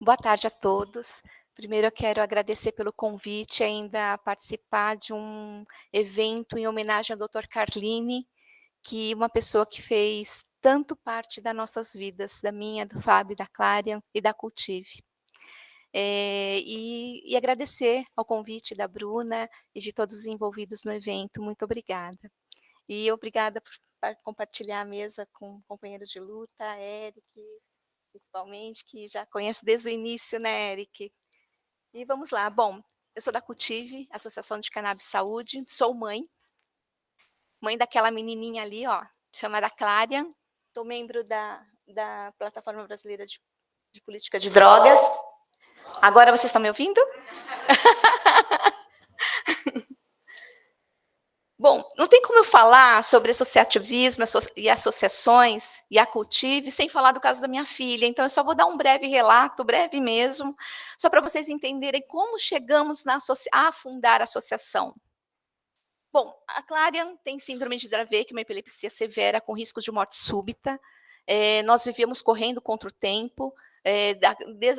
Boa tarde a todos. Primeiro eu quero agradecer pelo convite, ainda participar de um evento em homenagem ao Dr. Carline, que uma pessoa que fez tanto parte das nossas vidas, da minha, do Fábio, da Clarian e da Cultive. E agradecer ao convite da Bruna e de todos os envolvidos no evento. Muito obrigada. E obrigada por compartilhar a mesa com companheiros de luta, Eric, principalmente, que já conhece desde o início, né, Eric? E vamos lá. Bom, eu sou da Cultive, Associação de Cannabis Saúde, sou mãe daquela menininha ali, ó, chamada Clarian. Sou membro da Plataforma Brasileira de Política de Drogas. Agora vocês estão me ouvindo? Bom, não tem como eu falar sobre associativismo e associações e a Cultive sem falar do caso da minha filha. Então, eu só vou dar um breve relato, breve mesmo, só para vocês entenderem como chegamos a fundar a associação. Bom, a Clarian tem síndrome de Dravet, que é uma epilepsia severa com risco de morte súbita. Nós vivíamos correndo contra o tempo.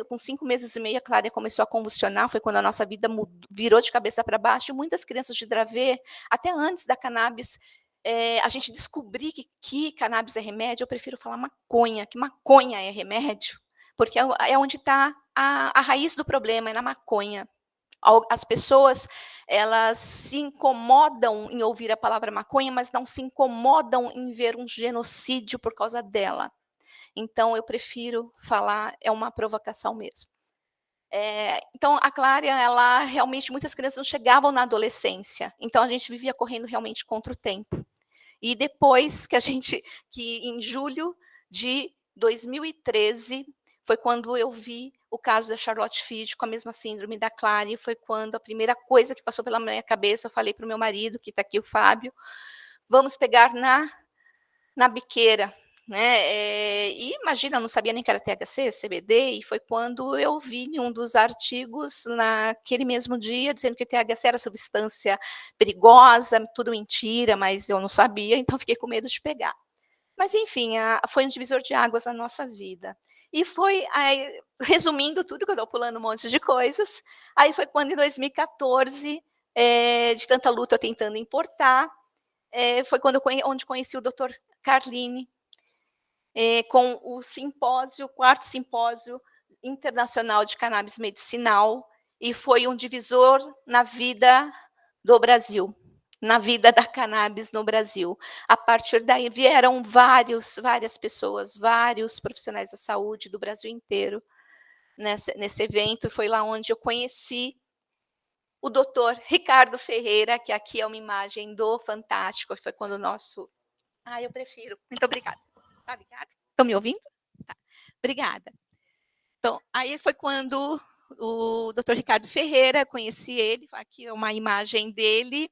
Com 5 meses e meio, a Clarian começou a convulsionar, foi quando a nossa vida virou de cabeça para baixo. E muitas crianças de Dravet, até antes da cannabis, a gente descobrir que cannabis é remédio, eu prefiro falar maconha, que maconha é remédio, porque é onde está a raiz do problema, é na maconha. As pessoas, elas se incomodam em ouvir a palavra maconha, mas não se incomodam em ver um genocídio por causa dela. Então, eu prefiro falar, é uma provocação mesmo. Então, a Clarian, ela realmente, muitas crianças não chegavam na adolescência, então a gente vivia correndo realmente contra o tempo. E depois que em julho de 2013, foi quando eu vi o caso da Charlotte Fide com a mesma síndrome da Clary, foi quando a primeira coisa que passou pela minha cabeça, eu falei para o meu marido, que está aqui, o Fábio, vamos pegar na biqueira, né? E imagina, eu não sabia nem que era THC, CBD, e foi quando eu vi em um dos artigos, naquele mesmo dia, dizendo que THC era substância perigosa, tudo mentira, mas eu não sabia, então fiquei com medo de pegar. Mas, enfim, foi um divisor de águas na nossa vida. E foi, aí, resumindo tudo, que eu estou pulando um monte de coisas, aí foi quando, em 2014, de tanta luta eu tentando importar, foi onde conheci o Dr. Carline, com o simpósio, o 4º simpósio internacional de cannabis medicinal, e foi um divisor na vida do Brasil, na vida da cannabis no Brasil. A partir daí vieram várias pessoas, vários profissionais da saúde do Brasil inteiro nesse evento, e foi lá onde eu conheci o doutor Ricardo Ferreira, que aqui é uma imagem do Fantástico, que foi quando o nosso... eu prefiro. Muito obrigada. Tá ligado? Estão me ouvindo? Tá. Obrigada. Então, aí foi quando o doutor Ricardo Ferreira, conheci ele, aqui é uma imagem dele,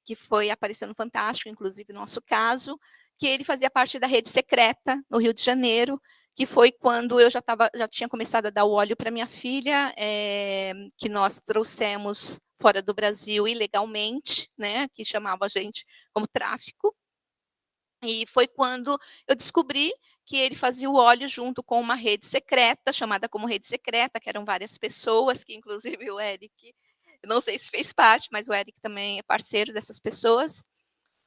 que foi aparecendo no Fantástico, inclusive no nosso caso, que ele fazia parte da Rede Secreta, no Rio de Janeiro, que foi quando eu já tinha começado a dar o óleo para minha filha, que nós trouxemos fora do Brasil ilegalmente, né, que chamava a gente como tráfico. E foi quando eu descobri que ele fazia o óleo junto com uma rede secreta, chamada como Rede Secreta, que eram várias pessoas, que inclusive o Eric, não sei se fez parte, mas o Eric também é parceiro dessas pessoas.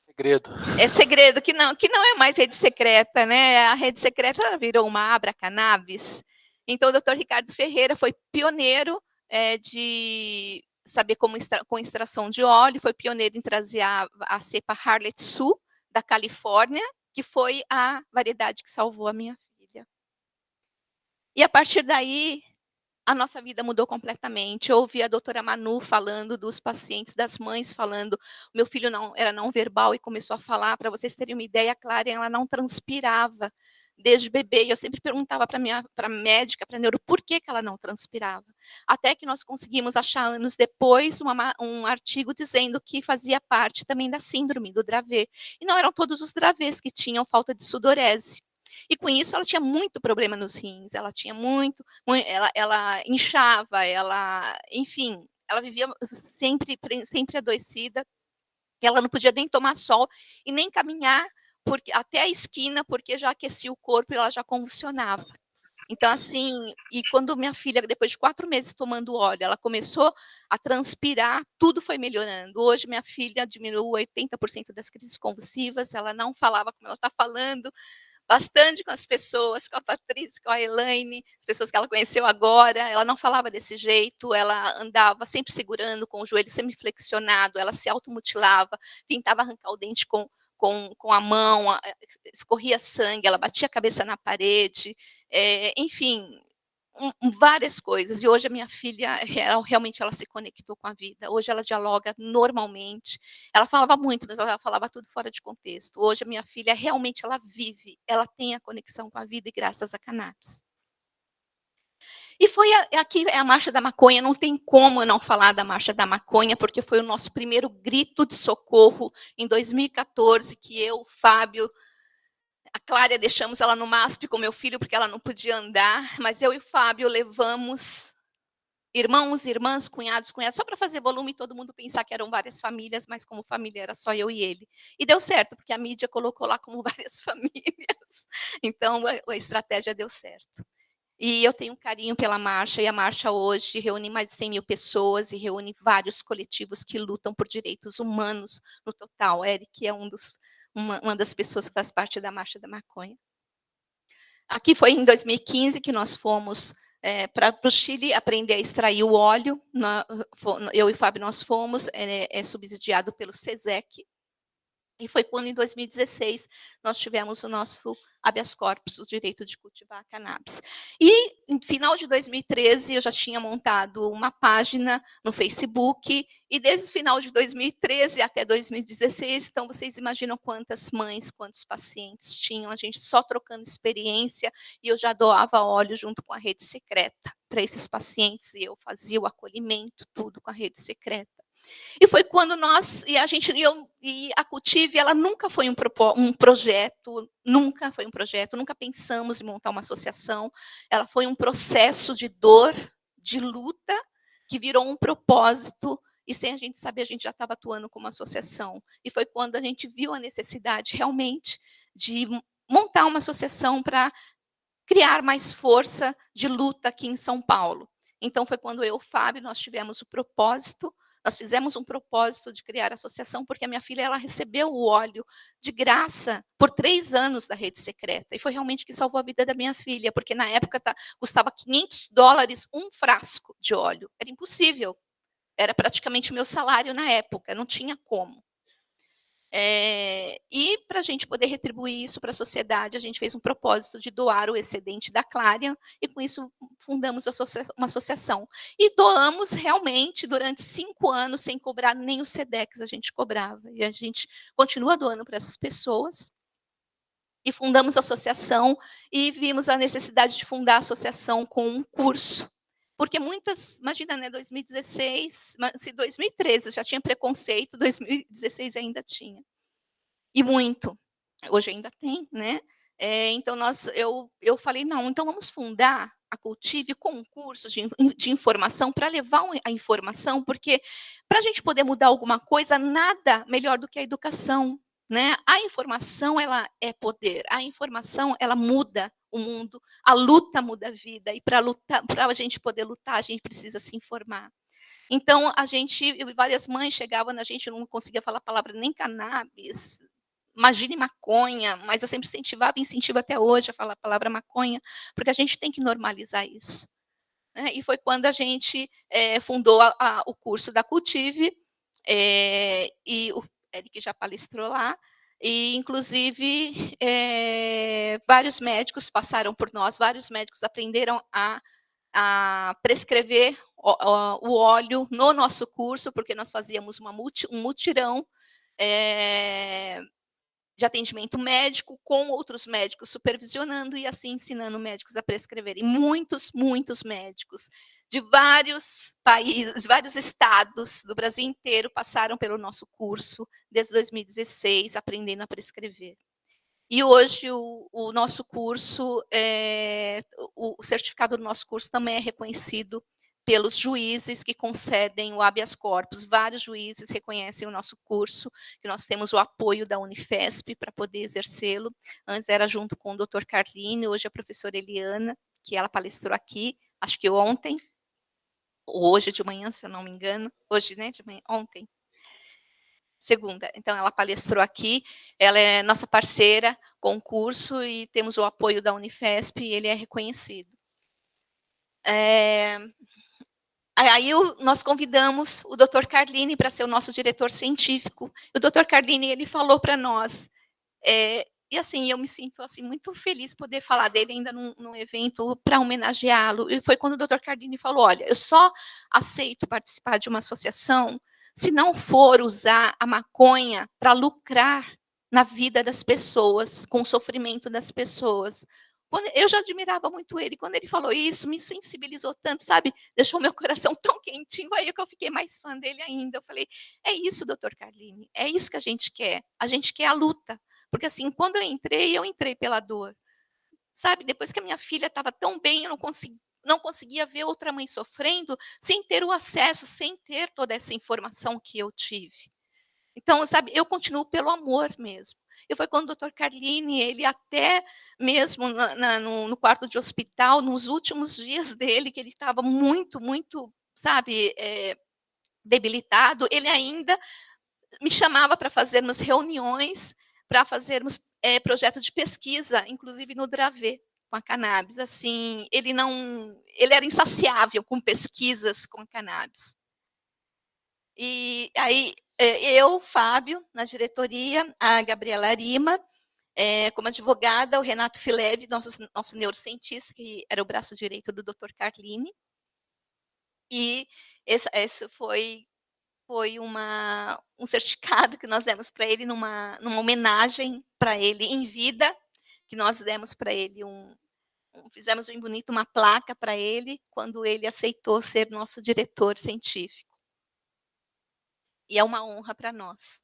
Segredo. É segredo, que não é mais rede secreta, né? A rede secreta virou uma Abra Cannabis. Então, o doutor Ricardo Ferreira foi pioneiro de saber com extração de óleo, foi pioneiro em trazer a cepa Harlet Sul, da Califórnia, que foi a variedade que salvou a minha filha. E a partir daí, a nossa vida mudou completamente. Eu ouvi a doutora Manu falando dos pacientes, das mães falando, meu filho era não verbal e começou a falar. Para vocês terem uma ideia, a Clara, ela não transpirava desde bebê. E eu sempre perguntava para a médica, para a neuro, por que ela não transpirava. Até que nós conseguimos achar, anos depois, um artigo dizendo que fazia parte também da síndrome do Dravet. E não eram todos os Dravets que tinham falta de sudorese. E com isso ela tinha muito problema nos rins, ela tinha ela inchava, enfim, ela vivia sempre adoecida, ela não podia nem tomar sol e nem caminhar até a esquina, porque já aquecia o corpo e ela já convulsionava. Então, assim, e quando minha filha, depois de 4 meses tomando óleo, ela começou a transpirar, tudo foi melhorando. Hoje minha filha diminuiu 80% das crises convulsivas, ela não falava como ela está falando, bastante com as pessoas, com a Patrícia, com a Elaine, as pessoas que ela conheceu agora, ela não falava desse jeito, ela andava sempre segurando com o joelho semiflexionado, ela se automutilava, tentava arrancar o dente com a mão, escorria sangue, ela batia a cabeça na parede, enfim, várias coisas. E hoje a minha filha, realmente ela se conectou com a vida. Hoje ela dialoga normalmente. Ela falava muito, mas ela falava tudo fora de contexto. Hoje a minha filha realmente ela vive, ela tem a conexão com a vida e graças à cannabis. E foi aqui é a Marcha da Maconha, não tem como eu não falar da Marcha da Maconha, porque foi o nosso primeiro grito de socorro em 2014, que eu, Fábio, a Clária deixamos ela no MASP com meu filho, porque ela não podia andar, mas eu e o Fábio levamos irmãos, irmãs, cunhados, cunhadas, só para fazer volume e todo mundo pensar que eram várias famílias, mas como família era só eu e ele. E deu certo, porque a mídia colocou lá como várias famílias. Então, a estratégia deu certo. E eu tenho um carinho pela marcha, e a marcha hoje reúne mais de 100 mil pessoas e reúne vários coletivos que lutam por direitos humanos no total. Eric é uma das pessoas que faz parte da Marcha da Maconha. Aqui foi em 2015 que nós fomos para o Chile aprender a extrair o óleo. Eu e o Fábio nós fomos, subsidiado pelo SESEC. E foi quando, em 2016, nós tivemos o nosso habeas corpus, o direito de cultivar a cannabis. E, em final de 2013, eu já tinha montado uma página no Facebook, e desde o final de 2013 até 2016, então vocês imaginam quantas mães, quantos pacientes tinham, a gente só trocando experiência, e eu já doava óleo junto com a rede secreta para esses pacientes, e eu fazia o acolhimento, tudo com a rede secreta. E foi quando a Cultive, ela nunca foi um projeto, nunca pensamos em montar uma associação, ela foi um processo de dor, de luta, que virou um propósito, e sem a gente saber, a gente já estava atuando como associação. E foi quando a gente viu a necessidade, realmente, de montar uma associação para criar mais força de luta aqui em São Paulo. Então, foi quando eu e o Fábio, nós tivemos o propósito, nós fizemos um propósito de criar a associação, porque a minha filha ela recebeu o óleo de graça por 3 anos da rede secreta. E foi realmente que salvou a vida da minha filha, porque na época custava $500 um frasco de óleo. Era impossível. Era praticamente o meu salário na época, não tinha como. E para a gente poder retribuir isso para a sociedade, a gente fez um propósito de doar o excedente da Clarion, e com isso fundamos uma associação. E doamos realmente durante 5 anos, sem cobrar nem o SEDEX, a gente cobrava. E a gente continua doando para essas pessoas. E fundamos a associação, e vimos a necessidade de fundar a associação com um curso. Porque imagina, né, 2016, se 2013 já tinha preconceito, 2016 ainda tinha. E muito. Hoje ainda tem, né? Então, eu falei, não, então vamos fundar a Cultive com um curso de informação para levar a informação, porque para a gente poder mudar alguma coisa, nada melhor do que a educação. Né? A informação, ela é poder. A informação, ela muda o mundo. A luta muda a vida. E para a gente poder lutar, a gente precisa se informar. Então, várias mães chegavam na gente, não conseguia falar a palavra nem cannabis, imagine maconha, mas eu sempre incentivava e incentivo até hoje a falar a palavra maconha, porque a gente tem que normalizar isso. Né? E foi quando a gente fundou o curso da Cultive, e o Eric já palestrou lá, e, inclusive, vários médicos passaram por nós, vários médicos aprenderam a prescrever o óleo no nosso curso, porque nós fazíamos um mutirão de atendimento médico, com outros médicos supervisionando e assim ensinando médicos a prescreverem. Muitos, muitos médicos de vários países, vários estados do Brasil inteiro passaram pelo nosso curso desde 2016, aprendendo a prescrever. E hoje o nosso curso, o certificado do nosso curso também é reconhecido pelos juízes que concedem o habeas corpus. Vários juízes reconhecem o nosso curso, que nós temos o apoio da Unifesp para poder exercê-lo. Antes era junto com o Dr. Carline, hoje é a professora Eliana. que ela palestrou aqui, acho que ontem, ou hoje de manhã, se eu não me engano. Hoje, né, de manhã, ontem. Segunda. Então, ela palestrou aqui, ela é nossa parceira, concurso, e temos o apoio da Unifesp, e ele é reconhecido. Aí nós convidamos o Dr. Carlini para ser o nosso diretor científico. O Dr. Carlini, ele falou para nós, e assim, eu me sinto assim, muito feliz poder falar dele ainda num evento para homenageá-lo. E foi quando o Dr. Carlini falou: olha, eu só aceito participar de uma associação se não for usar a maconha para lucrar na vida das pessoas, com o sofrimento das pessoas. Eu já admirava muito ele. Quando ele falou isso, me sensibilizou tanto, sabe? Deixou meu coração tão quentinho, aí que eu fiquei mais fã dele ainda. Eu falei, é isso, doutor Carlini, é isso que a gente quer. A gente quer a luta. Porque assim, quando eu entrei pela dor. Sabe? Depois que a minha filha estava tão bem, eu não conseguia ver outra mãe sofrendo sem ter o acesso, sem ter toda essa informação que eu tive. Então, sabe, eu continuo pelo amor mesmo. E foi quando o doutor Carlini, ele até mesmo no quarto de hospital, nos últimos dias dele, que ele estava muito, muito, sabe, debilitado, ele ainda me chamava para fazermos reuniões, para fazermos projeto de pesquisa, inclusive no Dravet, com a cannabis. Assim, ele era insaciável com pesquisas com a cannabis. E aí eu, Fábio, na diretoria, a Gabriela Lima, como advogada, o Renato Fileve, nosso neurocientista, que era o braço direito do Dr. Carlini. E esse foi um certificado que nós demos para ele numa homenagem para ele em vida, que nós demos para ele fizemos bem bonito uma placa para ele quando ele aceitou ser nosso diretor científico. E é uma honra para nós.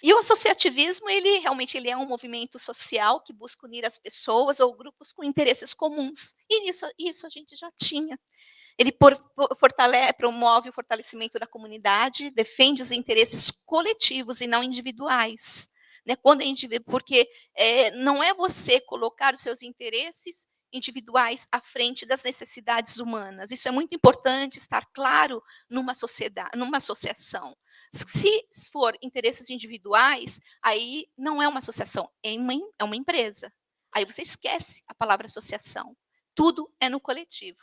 E o associativismo, ele realmente ele é um movimento social que busca unir as pessoas ou grupos com interesses comuns. E isso a gente já tinha. Ele promove o fortalecimento da comunidade, defende os interesses coletivos e não individuais. Né? Quando é porque não é você colocar os seus interesses individuais à frente das necessidades humanas. Isso é muito importante estar claro numa sociedade, numa associação. Se for interesses individuais, aí não é uma associação, é uma empresa. Aí você esquece a palavra associação. Tudo é no coletivo.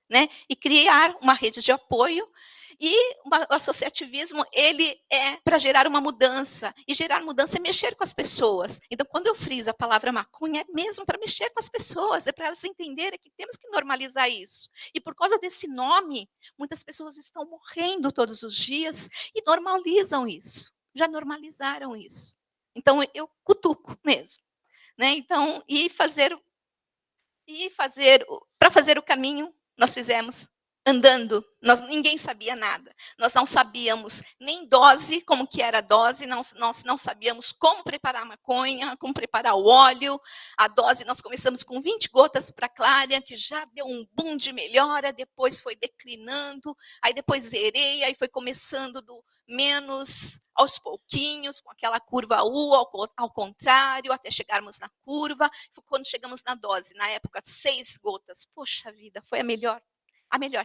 Né? E criar uma rede de apoio. E o associativismo, ele é para gerar uma mudança. E gerar mudança é mexer com as pessoas. Então, quando eu friso a palavra maconha, é mesmo para mexer com as pessoas, é para elas entenderem que temos que normalizar isso. E por causa desse nome, muitas pessoas estão morrendo todos os dias e normalizam isso. Já normalizaram isso. Então, eu cutuco mesmo. Né? Então, para fazer o caminho, nós fizemos andando. Ninguém sabia nada. Nós não sabíamos nem dose, como que era a dose, nós não sabíamos como preparar a maconha, como preparar o óleo. A dose, nós começamos com 20 gotas para clária, que já deu um boom de melhora, depois foi declinando, aí depois zerei, aí foi começando do menos aos pouquinhos, com aquela curva U, ao contrário, até chegarmos na curva. Quando chegamos na dose, na época, 6 gotas. Poxa vida, foi a melhor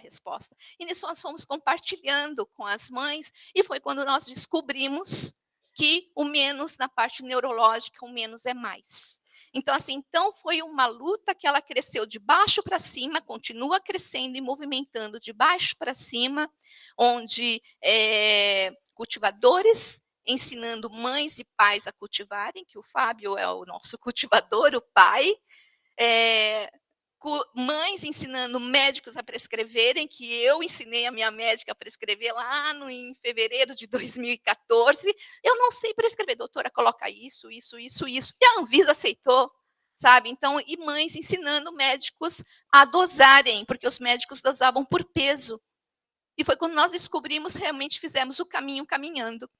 resposta. E nisso nós fomos compartilhando com as mães, e foi quando nós descobrimos que o menos na parte neurológica, o menos é mais. Então, assim, foi uma luta que ela cresceu de baixo para cima, continua crescendo e movimentando de baixo para cima, onde cultivadores ensinando mães e pais a cultivarem, que o Fábio é o nosso cultivador, o pai, mães ensinando médicos a prescreverem, que eu ensinei a minha médica a prescrever lá em fevereiro de 2014. Eu não sei prescrever, doutora, coloca isso. E a Anvisa aceitou, sabe? Então, e mães ensinando médicos a dosarem, porque os médicos dosavam por peso. E foi quando nós descobrimos, realmente fizemos o caminho caminhando.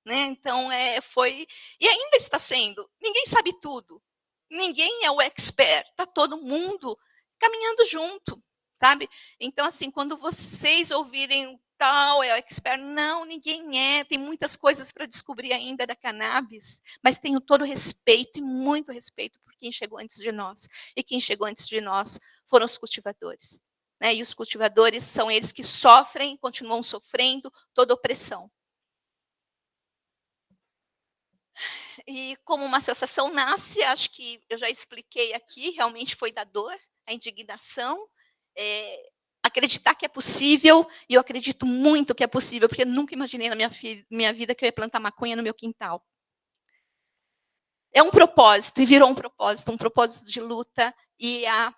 Né? Então, foi... E ainda está sendo. Ninguém sabe tudo. Ninguém é o expert. Está todo mundo caminhando junto, sabe? Então, assim, quando vocês ouvirem tal, é o expert. Não, ninguém é. Tem muitas coisas para descobrir ainda da cannabis, mas tenho todo respeito e muito respeito por quem chegou antes de nós. E quem chegou antes de nós foram os cultivadores. Né? E os cultivadores são eles que sofrem, continuam sofrendo toda opressão. E como uma associação nasce, acho que eu já expliquei aqui, realmente foi da dor, a indignação, acreditar que é possível, e eu acredito muito que é possível, porque eu nunca imaginei na minha vida que eu ia plantar maconha no meu quintal. É um propósito, e virou um propósito de luta, e a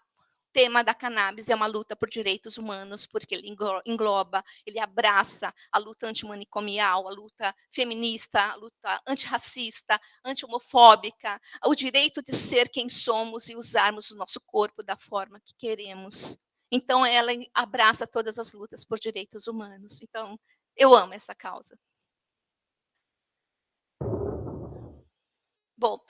tema da cannabis é uma luta por direitos humanos, porque ele engloba, ele abraça a luta antimanicomial, a luta feminista, a luta antirracista, anti-homofóbica, o direito de ser quem somos e usarmos o nosso corpo da forma que queremos. Então, ela abraça todas as lutas por direitos humanos. Então, eu amo essa causa. Bom,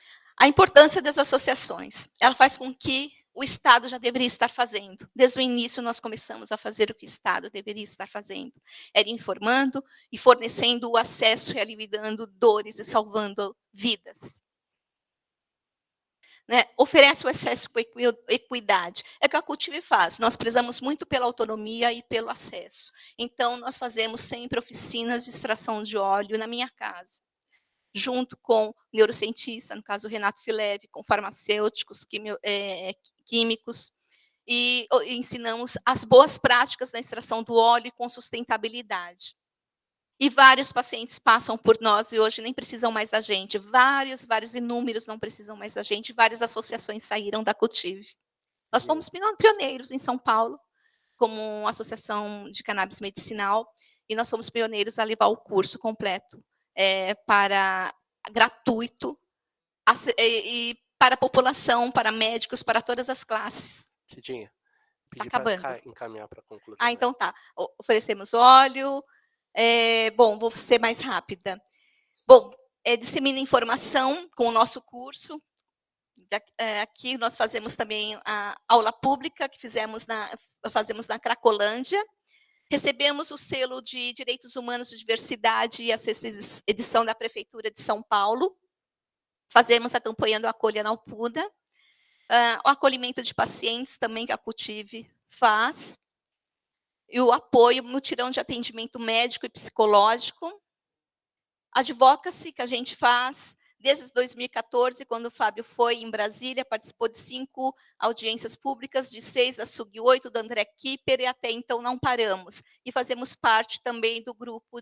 a importância das associações. Ela faz com que o Estado já deveria estar fazendo. Desde o início, nós começamos a fazer o que o Estado deveria estar fazendo. Era informando e fornecendo o acesso e aliviando dores e salvando vidas. Né? Oferece o acesso com equidade. É o que a Cultive faz. Nós prezamos muito pela autonomia e pelo acesso. Então, nós fazemos sempre oficinas de extração de óleo na minha casa, junto com neurocientista, no caso o Renato Fileve, com farmacêuticos, químicos, e ensinamos as boas práticas da extração do óleo com sustentabilidade. E vários pacientes passam por nós e hoje nem precisam mais da gente. Vários inúmeros não precisam mais da gente. Várias associações saíram da Cultive. Nós fomos pioneiros em São Paulo, como uma associação de cannabis medicinal, e nós fomos pioneiros a levar o curso completo para gratuito e para a população, para médicos, para todas as classes. Cidinha, pedi para encaminhar para a conclusão. Então tá. Oferecemos óleo. Bom, vou ser mais rápida. Bom, dissemina informação com o nosso curso. Aqui nós fazemos também a aula pública que fazemos na Cracolândia. Recebemos o selo de Direitos Humanos de Diversidade e a 6ª edição da Prefeitura de São Paulo. Fazemos a campanha do Acolha na Alpuda. O acolhimento de pacientes também que a Cultive faz. E o apoio, mutirão de atendimento médico e psicológico. Advocacy que a gente faz desde 2014, quando o Fábio foi em Brasília, participou de 5 audiências públicas, de 6 da SUG8, do André Kipper, e até então não paramos. E fazemos parte também do grupo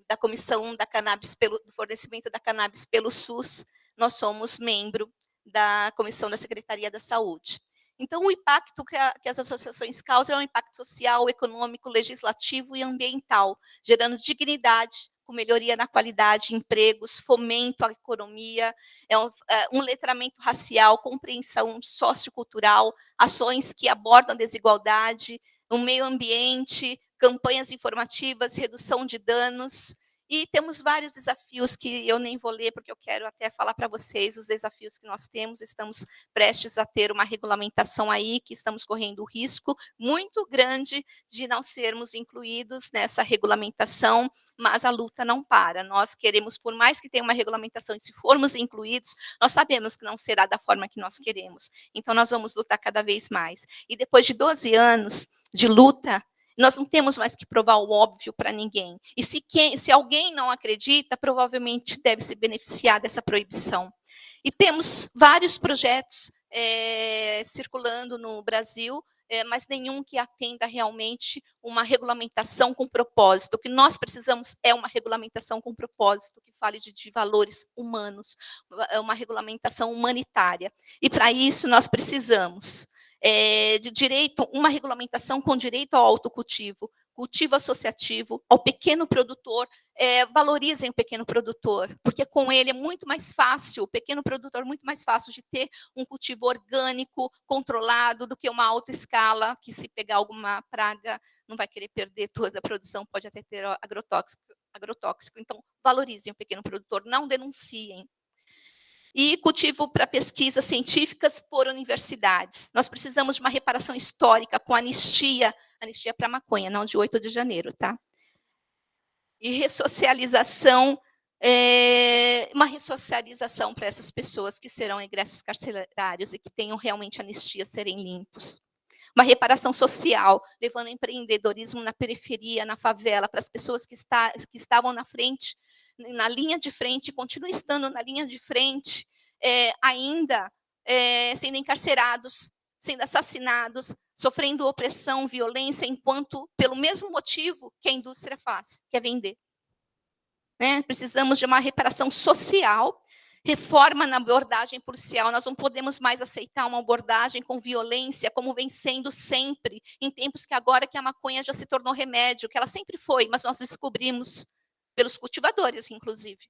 da comissão da cannabis do fornecimento da cannabis pelo SUS. Nós somos membro da comissão da Secretaria da Saúde. Então, o impacto que as associações causam é um impacto social, econômico, legislativo e ambiental, gerando dignidade, com melhoria na qualidade, empregos, fomento à economia, um letramento racial, compreensão sociocultural, ações que abordam a desigualdade, o meio ambiente, campanhas informativas, redução de danos. E temos vários desafios que eu nem vou ler, porque eu quero até falar para vocês os desafios que nós temos. Estamos prestes a ter uma regulamentação aí, que estamos correndo o risco muito grande de não sermos incluídos nessa regulamentação, mas a luta não para. Nós queremos, por mais que tenha uma regulamentação, e se formos incluídos, nós sabemos que não será da forma que nós queremos. Então, nós vamos lutar cada vez mais. E depois de 12 anos de luta, nós não temos mais que provar o óbvio para ninguém. E se alguém não acredita, provavelmente deve se beneficiar dessa proibição. E temos vários projetos circulando no Brasil, mas nenhum que atenda realmente uma regulamentação com propósito. O que nós precisamos é uma regulamentação com propósito, que fale de valores humanos, uma regulamentação humanitária. E, para isso, nós precisamos de direito, uma regulamentação com direito ao autocultivo, cultivo associativo, ao pequeno produtor, valorizem o pequeno produtor, porque com ele é muito mais fácil, o pequeno produtor é muito mais fácil de ter um cultivo orgânico, controlado, do que uma alta escala, que se pegar alguma praga, não vai querer perder toda a produção, pode até ter agrotóxico. Então, valorizem o pequeno produtor, não denunciem. E cultivo para pesquisas científicas por universidades. Nós precisamos de uma reparação histórica com anistia anistia para maconha, não de 8 de janeiro, tá? E ressocialização, uma ressocialização para essas pessoas que serão egressos carcerários e que tenham realmente anistia serem limpos. Uma reparação social, levando empreendedorismo na periferia, na favela, para as pessoas que estavam na frente, na linha de frente, continuam estando na linha de frente, ainda sendo encarcerados, sendo assassinados, sofrendo opressão, violência, enquanto, pelo mesmo motivo que a indústria faz, que é vender. Né? Precisamos de uma reparação social, reforma na abordagem policial. Nós não podemos mais aceitar uma abordagem com violência, como vem sendo sempre, em tempos que agora que a maconha já se tornou remédio, que ela sempre foi, mas nós descobrimos pelos cultivadores, inclusive.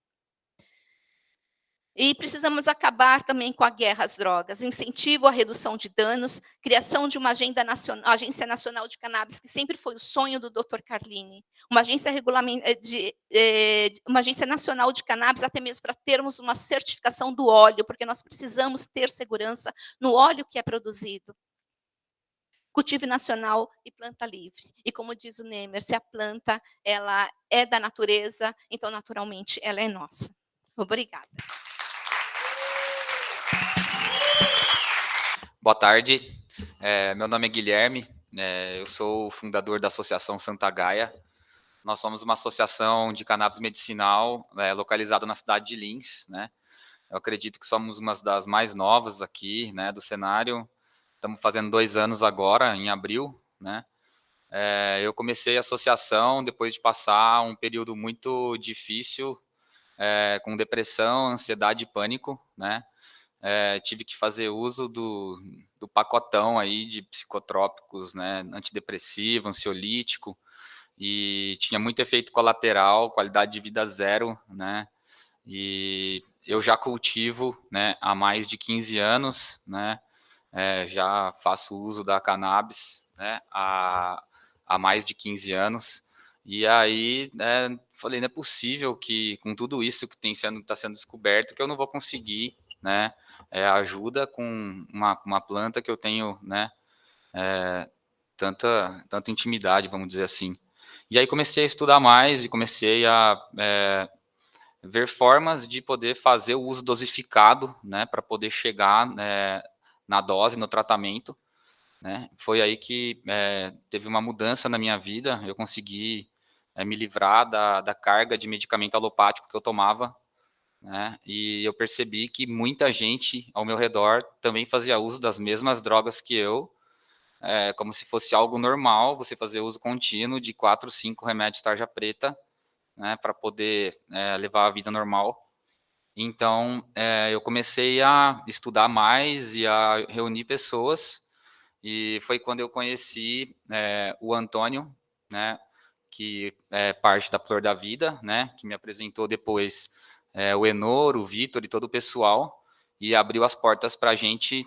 E precisamos acabar também com a guerra às drogas, incentivo à redução de danos, criação de uma agência nacional de cannabis, que sempre foi o sonho do Dr. Carlini, uma agência, uma agência nacional de cannabis, até mesmo para termos uma certificação do óleo, porque nós precisamos ter segurança no óleo que é produzido. Cultivo nacional e planta livre. E como diz o Nemer, se a planta ela é da natureza, então naturalmente ela é nossa. Obrigada. Boa tarde, meu nome é Guilherme, eu sou o fundador da Associação Santa Gaia. Nós somos uma associação de cannabis medicinal localizada na cidade de Lins, né? Eu acredito que somos uma das mais novas aqui, né, do cenário. Estamos fazendo 2 anos agora, em abril, né? Eu comecei a associação depois de passar um período muito difícil, com depressão, ansiedade e pânico, né? Tive que fazer uso do pacotão aí de psicotrópicos, né, antidepressivo, ansiolítico, e tinha muito efeito colateral, qualidade de vida zero, né, e eu já cultivo, né, há mais de 15 anos, né, já faço uso da cannabis, né, há mais de 15 anos, e aí falei, não é possível que com tudo isso que está sendo descoberto, que eu não vou conseguir, né, ajuda com uma planta que eu tenho, né, tanta intimidade, vamos dizer assim. E aí comecei a estudar mais e comecei a ver formas de poder fazer o uso dosificado, né, para poder chegar na dose, no tratamento, né. Foi aí que teve uma mudança na minha vida, eu consegui me livrar da carga de medicamento alopático que eu tomava, né, e eu percebi que muita gente ao meu redor também fazia uso das mesmas drogas que eu, como se fosse algo normal você fazer uso contínuo de 4, 5 remédios tarja preta, né, para poder levar a vida normal. Então, eu comecei a estudar mais e a reunir pessoas, e foi quando eu conheci o Antônio, né, que é parte da Flor da Vida, né, que me apresentou depois o Enor, o Vitor e todo o pessoal, e abriu as portas para a gente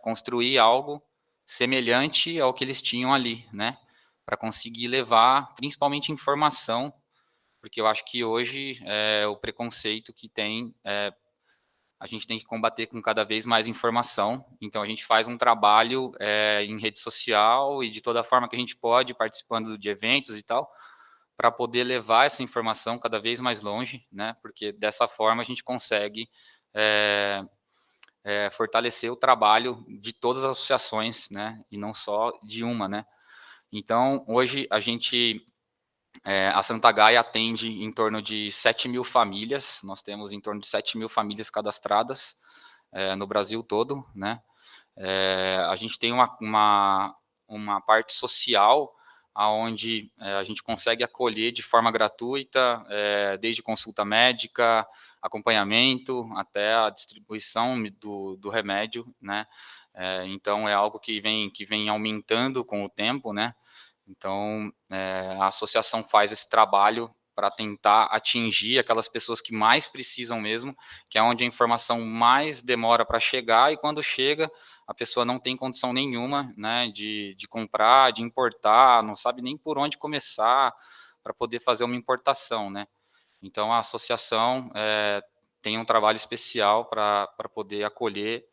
construir algo semelhante ao que eles tinham ali, né, para conseguir levar principalmente informação, porque eu acho que hoje o preconceito que tem a gente tem que combater com cada vez mais informação. Então, a gente faz um trabalho em rede social e de toda forma que a gente pode, participando de eventos e tal, para poder levar essa informação cada vez mais longe, né? Porque dessa forma a gente consegue fortalecer o trabalho de todas as associações, né? E não só de uma, né? Então, hoje a gente a Santa Gaia atende em torno de 7.000 famílias, nós temos em torno de 7.000 famílias cadastradas no Brasil todo, né? A gente tem uma parte social, onde a gente consegue acolher de forma gratuita, desde consulta médica, acompanhamento, até a distribuição do remédio, né? Então, é algo que vem aumentando com o tempo, né? Então, a associação faz esse trabalho para tentar atingir aquelas pessoas que mais precisam mesmo, que é onde a informação mais demora para chegar, e quando chega, a pessoa não tem condição nenhuma, né, de comprar, de importar, não sabe nem por onde começar para poder fazer uma importação, né. Então, a associação tem um trabalho especial para poder acolher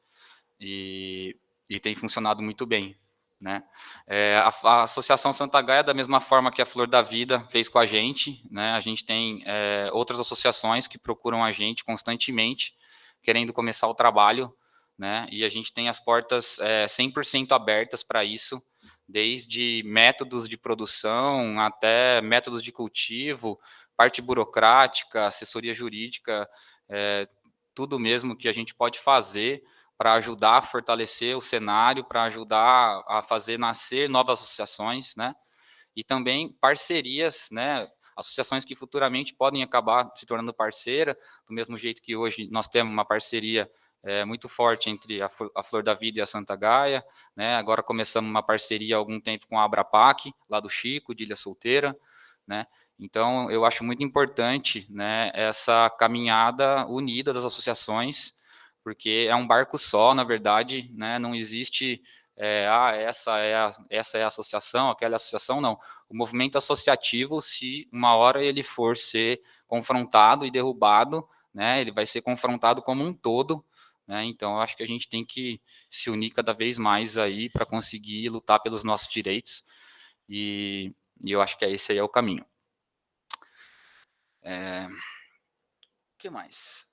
e tem funcionado muito bem, né? A Associação Santa Gaia, da mesma forma que a Flor da Vida fez com a gente, né? A gente tem outras associações que procuram a gente constantemente, querendo começar o trabalho, né? E a gente tem as portas 100% abertas para isso, desde métodos de produção até métodos de cultivo, parte burocrática, assessoria jurídica, tudo mesmo que a gente pode fazer para ajudar a fortalecer o cenário, para ajudar a fazer nascer novas associações, né? E também parcerias, né? Associações que futuramente podem acabar se tornando parceira, do mesmo jeito que hoje nós temos uma parceria muito forte entre a Flor da Vida e a Santa Gaia, né? Agora começamos uma parceria há algum tempo com a Abrapac, lá do Chico, de Ilha Solteira, né? Então, eu acho muito importante, né, essa caminhada unida das associações, porque é um barco só, na verdade, né, não existe, essa é a associação, aquela é a associação, não. O movimento associativo, se uma hora ele for ser confrontado e derrubado, né, ele vai ser confrontado como um todo, né, então eu acho que a gente tem que se unir cada vez mais aí para conseguir lutar pelos nossos direitos, e eu acho que esse aí é o caminho. O que mais?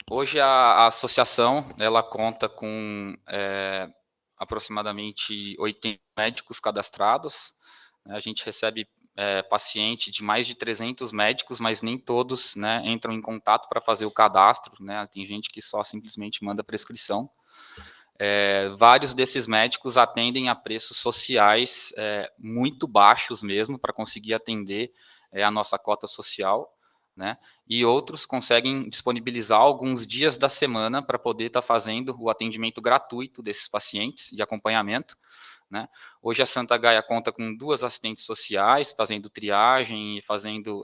Hoje a associação ela conta com aproximadamente 80 médicos cadastrados. A gente recebe paciente de mais de 300 médicos, mas nem todos, né, entram em contato para fazer o cadastro, né? Tem gente que só simplesmente manda prescrição. Vários desses médicos atendem a preços sociais muito baixos mesmo, para conseguir atender a nossa cota social, né? E outros conseguem disponibilizar alguns dias da semana para poder estar fazendo o atendimento gratuito desses pacientes de acompanhamento, né? Hoje a Santa Gaia conta com 2 assistentes sociais fazendo triagem e fazendo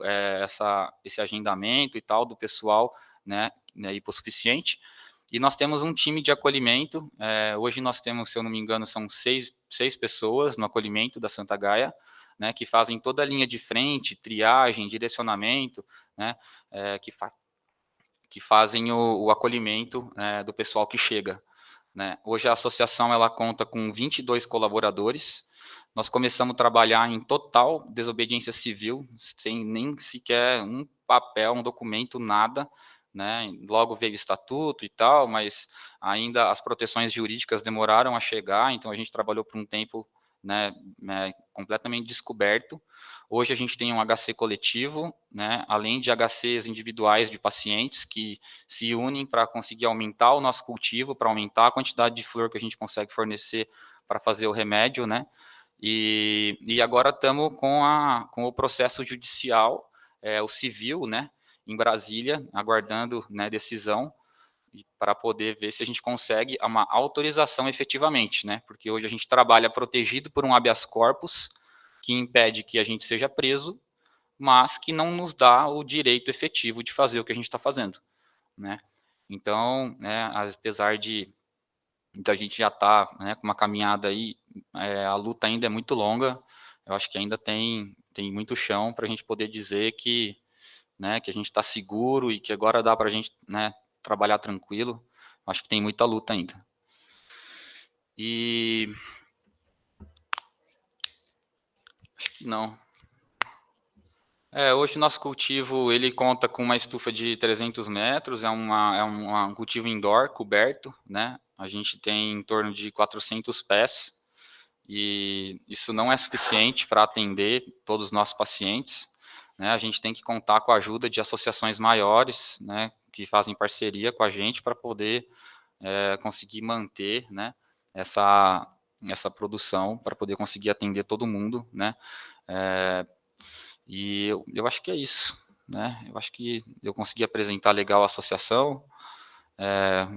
esse agendamento e tal do pessoal, né, hipossuficiente. E nós temos um time de acolhimento. Hoje nós temos, se eu não me engano, são seis pessoas no acolhimento da Santa Gaia, né, que fazem toda a linha de frente, triagem, direcionamento, né, que fazem o acolhimento do pessoal que chega, né. Hoje a associação ela conta com 22 colaboradores. Nós começamos a trabalhar em total desobediência civil, sem nem sequer um papel, um documento, nada, né? Logo veio o estatuto e tal, mas ainda as proteções jurídicas demoraram a chegar, então a gente trabalhou por um tempo, né, completamente descoberto. Hoje a gente tem um HC coletivo, né, além de HCs individuais de pacientes que se unem para conseguir aumentar o nosso cultivo, para aumentar a quantidade de flor que a gente consegue fornecer para fazer o remédio, né? E agora estamos com o processo judicial, o civil, né, em Brasília, aguardando, né, decisão, para poder ver se a gente consegue uma autorização efetivamente, né, porque hoje a gente trabalha protegido por um habeas corpus, que impede que a gente seja preso, mas que não nos dá o direito efetivo de fazer o que a gente está fazendo, né. Então, né, apesar de a gente já está, né, com uma caminhada aí, a luta ainda é muito longa, eu acho que ainda tem muito chão para a gente poder dizer que, né, que a gente está seguro e que agora dá para a gente, né, trabalhar tranquilo. Acho que tem muita luta ainda. E acho que não. Hoje o nosso cultivo ele conta com uma estufa de 300 metros, é um cultivo indoor coberto, né? A gente tem em torno de 400 pés e isso não é suficiente para atender todos os nossos pacientes, né? A gente tem que contar com a ajuda de associações maiores, né, que fazem parceria com a gente para poder conseguir manter, né, essa produção, para poder conseguir atender todo mundo, né? E eu acho que é isso, né? Eu acho que eu consegui apresentar legal a associação.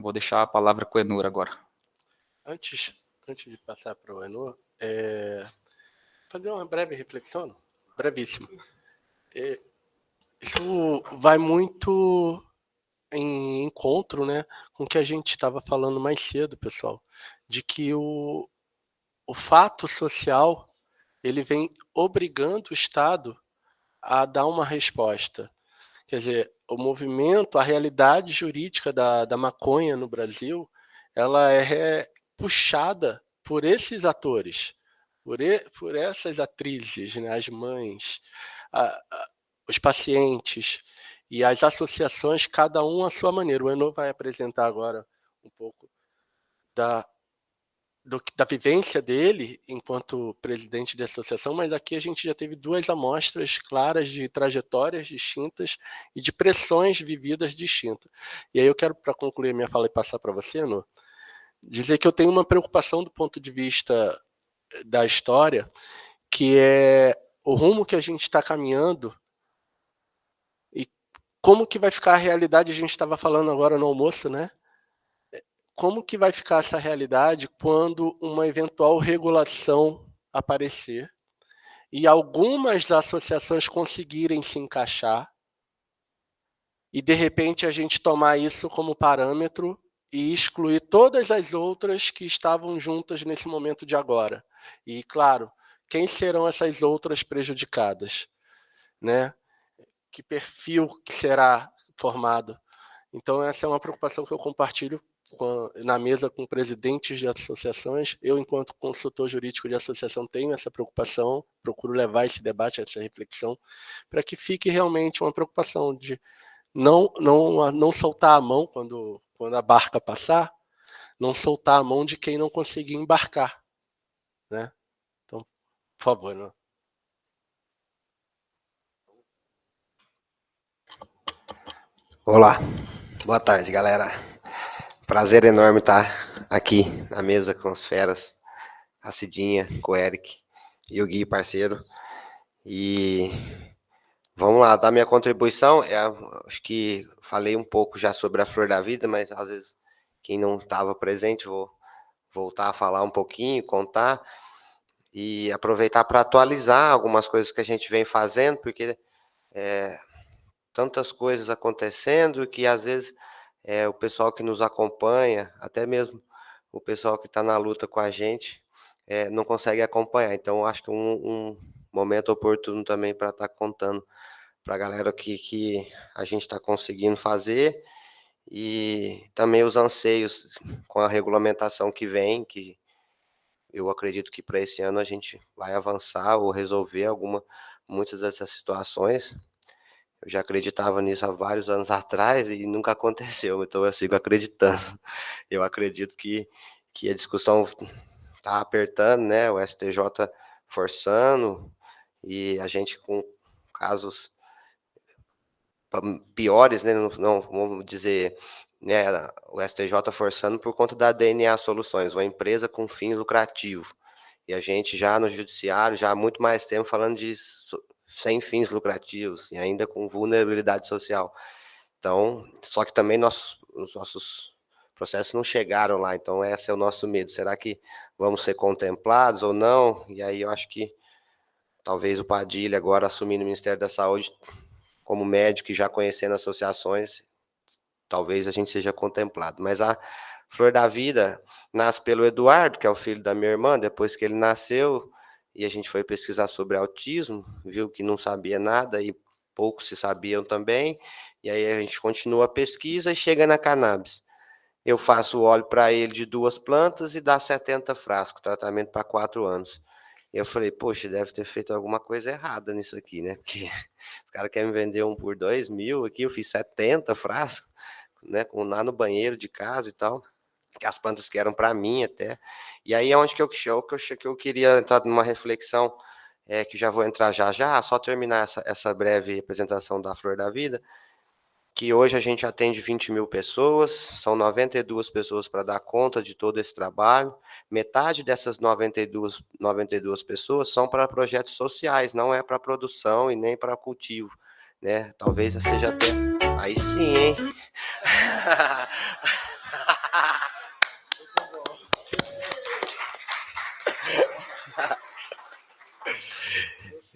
Vou deixar a palavra com o Enor agora. Antes de passar para o Enor, fazer uma breve reflexão, brevíssima. Isso vai muito em encontro, né, com o que a gente estava falando mais cedo, pessoal, de que o fato social ele vem obrigando o Estado a dar uma resposta. Quer dizer, o movimento, a realidade jurídica da maconha no Brasil, ela é puxada por esses atores, por essas atrizes, né, as mães, os pacientes e as associações, cada um à sua maneira. O Enô vai apresentar agora um pouco da vivência dele enquanto presidente de associação, mas aqui a gente já teve 2 amostras claras de trajetórias distintas e de pressões vividas distintas. E aí eu quero, para concluir minha fala e passar para você, Enô, dizer que eu tenho uma preocupação do ponto de vista da história, que é o rumo que a gente está caminhando e como que vai ficar a realidade. A gente estava falando agora no almoço, né? Como que vai ficar essa realidade quando uma eventual regulação aparecer e algumas associações conseguirem se encaixar e, de repente, a gente tomar isso como parâmetro e excluir todas as outras que estavam juntas nesse momento de agora? E, claro, quem serão essas outras prejudicadas, né? Que perfil que será formado? Então, essa é uma preocupação que eu compartilho na mesa com presidentes de associações. Eu, enquanto consultor jurídico de associação, tenho essa preocupação, procuro levar esse debate, essa reflexão, para que fique realmente uma preocupação de não soltar a mão quando a barca passar, não soltar a mão de quem não conseguir embarcar, né? Então, por favor, né? Olá, boa tarde, galera. Prazer enorme estar aqui na mesa com os feras, a Cidinha, com o Eric e o Gui, parceiro. E vamos lá, dar minha contribuição. Acho que falei um pouco já sobre a Flor da Vida, mas às vezes quem não estava presente, vou voltar a falar um pouquinho, contar e aproveitar para atualizar algumas coisas que a gente vem fazendo, porque tantas coisas acontecendo que às vezes o pessoal que nos acompanha, até mesmo o pessoal que está na luta com a gente, não consegue acompanhar. Então, acho que um momento oportuno também para estar contando para a galera que a gente está conseguindo fazer e também os anseios com a regulamentação que vem, que eu acredito que para esse ano a gente vai avançar ou resolver muitas dessas situações. Eu já acreditava nisso há vários anos atrás e nunca aconteceu, então eu sigo acreditando. Eu acredito que a discussão está apertando, né? O STJ forçando e a gente com casos piores, né? Não vamos dizer, né? O STJ forçando por conta da DNA Soluções, uma empresa com fins lucrativos. E a gente já no judiciário, já há muito mais tempo falando de sem fins lucrativos e ainda com vulnerabilidade social. Então, só que também os nossos processos não chegaram lá, então esse é o nosso medo. Será que vamos ser contemplados ou não? E aí eu acho que talvez o Padilha, agora assumindo o Ministério da Saúde, como médico e já conhecendo associações, talvez a gente seja contemplado. Mas a Flor da Vida nasce pelo Eduardo, que é o filho da minha irmã. Depois que ele nasceu e a gente foi pesquisar sobre autismo, viu que não sabia nada e poucos se sabiam também. E aí a gente continua a pesquisa e chega na cannabis. Eu faço o óleo para ele de 2 plantas e dá 70 frascos, tratamento para 4 anos. Eu falei, poxa, deve ter feito alguma coisa errada nisso aqui, né? Porque os caras querem me vender um por 2.000, aqui eu fiz 70 frascos, né? Lá no banheiro de casa e tal, que as plantas que eram para mim até. E aí é onde que eu queria entrar numa reflexão, que já vou entrar já, só terminar essa breve apresentação da Flor da Vida, que hoje a gente atende 20.000 pessoas, são 92 pessoas para dar conta de todo esse trabalho. Metade dessas 92 pessoas são para projetos sociais, não é para produção e nem para cultivo, né? Talvez seja até... Aí sim, hein?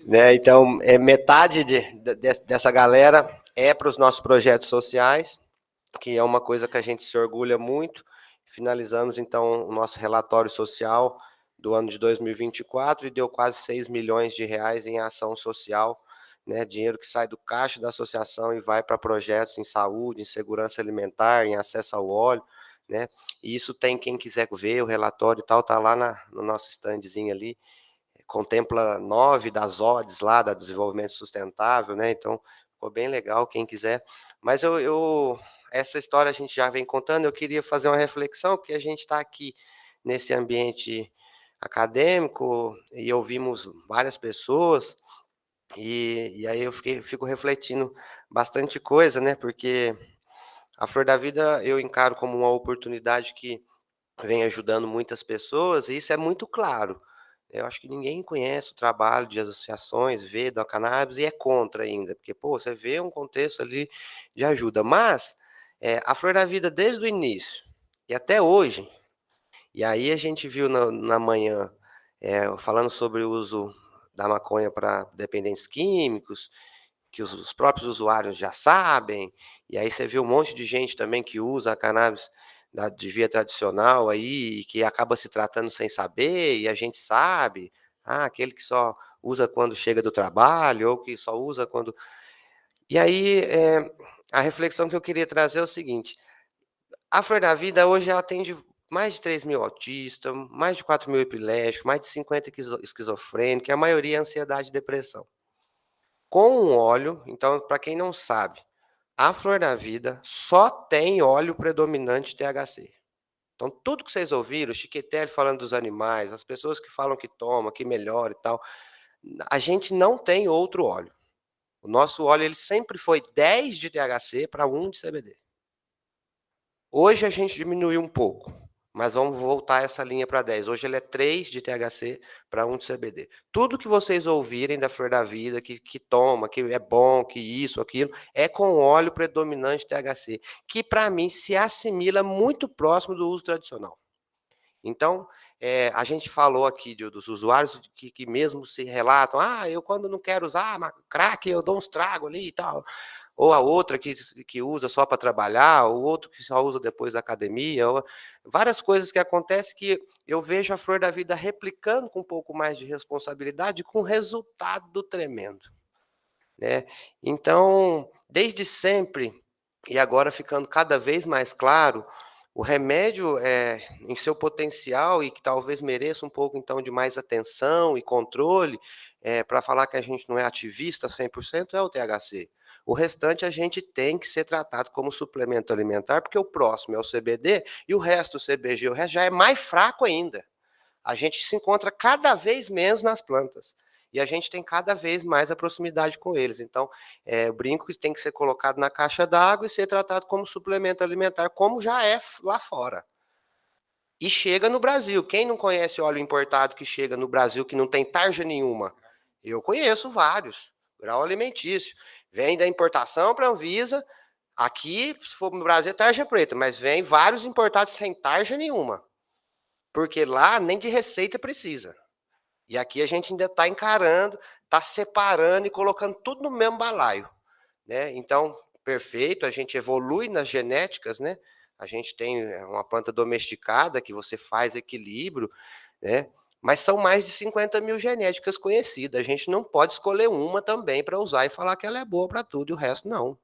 Né? Então, metade dessa galera é para os nossos projetos sociais, que é uma coisa que a gente se orgulha muito. Finalizamos, então, o nosso relatório social do ano de 2024 e deu quase 6 milhões de reais em ação social, né? Dinheiro que sai do caixa da associação e vai para projetos em saúde, em segurança alimentar, em acesso ao óleo, né? E isso tem, quem quiser ver o relatório e tal, tá lá no nosso standzinho ali, contempla 9 das ODS lá, da desenvolvimento sustentável, né? Então, ficou bem legal, quem quiser. Mas essa história a gente já vem contando, eu queria fazer uma reflexão, porque a gente está aqui nesse ambiente acadêmico e ouvimos várias pessoas, e aí eu fico refletindo bastante coisa, né? Porque a Flor da Vida eu encaro como uma oportunidade que vem ajudando muitas pessoas, e isso é muito claro. Eu acho que ninguém conhece o trabalho de associações, vê da cannabis e é contra ainda, porque, pô, você vê um contexto ali de ajuda. Mas a Flor da Vida, desde o início e até hoje, e aí a gente viu na manhã falando sobre o uso da maconha para dependentes químicos, que os próprios usuários já sabem, e aí você vê um monte de gente também que usa a cannabis de via tradicional aí, e que acaba se tratando sem saber, e a gente sabe, aquele que só usa quando chega do trabalho, ou que só usa quando... E aí, a reflexão que eu queria trazer é o seguinte: a Flor da Vida hoje ela atende mais de 3.000 autistas, mais de 4.000 epiléticos, mais de 50 esquizofrênicos, e a maioria é ansiedade e depressão. Com um óleo, então, para quem não sabe, a Flor da Vida só tem óleo predominante THC. Então, tudo que vocês ouviram, o Chiquetelli falando dos animais, as pessoas que falam que toma, que melhora e tal, a gente não tem outro óleo. O nosso óleo ele sempre foi 10 de THC para 1 de CBD. Hoje a gente diminuiu um pouco, mas vamos voltar essa linha para 10. Hoje ele é 3 de THC para 1 de CBD. Tudo que vocês ouvirem da Flor da Vida, que toma, que é bom, que isso, aquilo, é com óleo predominante THC, que para mim se assimila muito próximo do uso tradicional. Então, a gente falou aqui dos usuários que mesmo se relatam, eu quando não quero usar crack, eu dou uns tragos ali e tal. Ou a outra que usa só para trabalhar, ou outro que só usa depois da academia, várias coisas que acontecem que eu vejo a Flor da Vida replicando com um pouco mais de responsabilidade, com resultado tremendo, né? Então, desde sempre, e agora ficando cada vez mais claro, o remédio em seu potencial e que talvez mereça um pouco então de mais atenção e controle, para falar que a gente não é ativista 100%, é o THC. O restante a gente tem que ser tratado como suplemento alimentar, porque o próximo é o CBD e o resto, o CBG, o resto já é mais fraco ainda. A gente se encontra cada vez menos nas plantas. E a gente tem cada vez mais a proximidade com eles. Então, o brinco tem que ser colocado na caixa d'água e ser tratado como suplemento alimentar, como já é lá fora. E chega no Brasil. Quem não conhece óleo importado que chega no Brasil, que não tem tarja nenhuma? Eu conheço vários. Grau alimentício. Vem da importação para a Anvisa. Aqui, se for no Brasil, é tarja preta, mas vem vários importados sem tarja nenhuma. Porque lá nem de receita precisa. E aqui a gente ainda está encarando, está separando e colocando tudo no mesmo balaio, né? Então, perfeito, a gente evolui nas genéticas, né? A gente tem uma planta domesticada que você faz equilíbrio, né? Mas são mais de 50.000 genéticas conhecidas. A gente não pode escolher uma também para usar e falar que ela é boa para tudo e o resto não.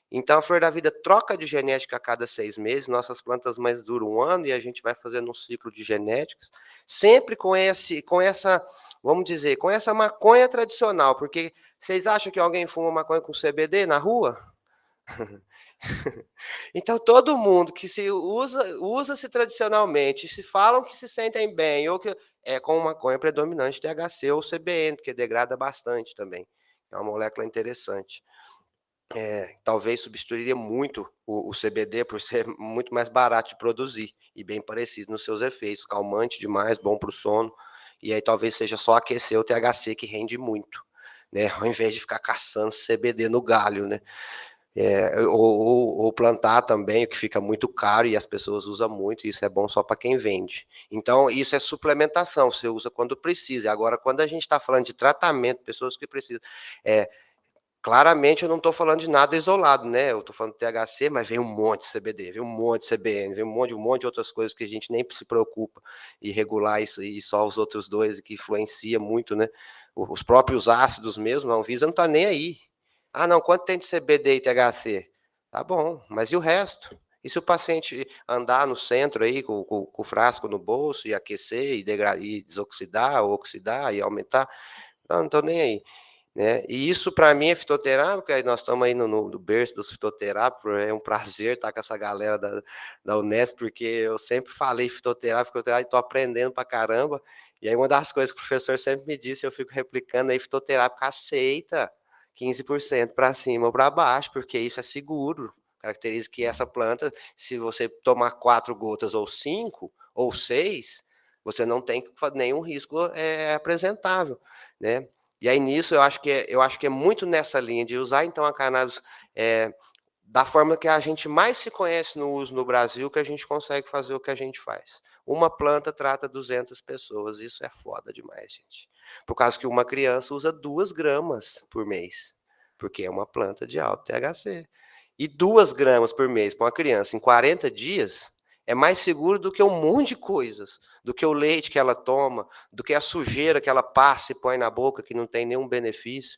Então, a Flor da Vida troca de genética a cada 6 meses, nossas plantas mães duram 1 ano e a gente vai fazendo um ciclo de genéticas, sempre com essa, vamos dizer, com essa maconha tradicional, porque vocês acham que alguém fuma maconha com CBD na rua? Então, todo mundo que se usa-se tradicionalmente, se falam que se sentem bem, ou que é com maconha predominante THC ou CBN, que degrada bastante também, é uma molécula interessante. Talvez substituiria muito o CBD por ser muito mais barato de produzir e bem parecido nos seus efeitos, calmante demais, bom para o sono, e aí talvez seja só aquecer o THC que rende muito, né, ao invés de ficar caçando CBD no galho, né, ou plantar também, o que fica muito caro e as pessoas usam muito, e isso é bom só para quem vende. Então, isso é suplementação, você usa quando precisa. Agora, quando a gente está falando de tratamento, pessoas que precisam... Claramente eu não estou falando de nada isolado, né? Eu estou falando de THC, mas vem um monte de CBD, vem um monte de CBN, vem um monte de outras coisas que a gente nem se preocupa em regular isso, e só os outros dois que influencia muito, né? Os próprios ácidos mesmo, a Anvisa não está nem aí. Não, quanto tem de CBD e THC? Tá bom, mas e o resto? E se o paciente andar no centro aí com o frasco no bolso e aquecer e desoxidar ou oxidar e aumentar, não estou nem aí. Né? E isso para mim é fitoterápico, aí nós estamos aí no berço dos fitoterápicos, é um prazer estar com essa galera da Unesp, porque eu sempre falei fitoterápico, e estou aprendendo para caramba, e aí uma das coisas que o professor sempre me disse, eu fico replicando aí, fitoterápico aceita 15% para cima ou para baixo, porque isso é seguro, caracteriza que essa planta, se você tomar 4 gotas ou 5 ou 6, você não tem nenhum risco apresentável, né? E aí nisso eu acho que é muito nessa linha de usar então a cannabis da forma que a gente mais se conhece no uso no Brasil, que a gente consegue fazer o que a gente faz. Uma planta trata 200 pessoas, isso é foda demais, gente. Por causa que uma criança usa 2 gramas por mês, porque é uma planta de alto THC. E 2 gramas por mês para uma criança em 40 dias é mais seguro do que um monte de coisas, do que o leite que ela toma, do que a sujeira que ela passa e põe na boca, que não tem nenhum benefício.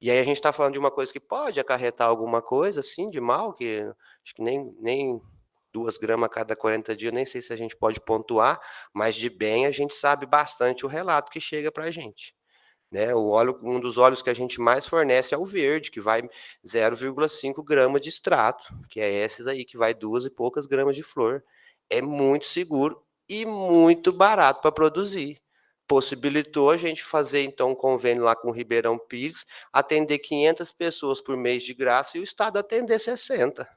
E aí a gente está falando de uma coisa que pode acarretar alguma coisa, sim, de mal, que acho que nem 2 gramas a cada 40 dias, nem sei se a gente pode pontuar, mas de bem a gente sabe bastante o relato que chega para a gente. Né? Um dos óleos que a gente mais fornece é o verde, que vai 0,5 gramas de extrato, que é esses aí, que vai 2 e poucas gramas de flor. É muito seguro e muito barato para produzir. Possibilitou a gente fazer, então, um convênio lá com o Ribeirão Pires, atender 500 pessoas por mês de graça e o Estado atender 60.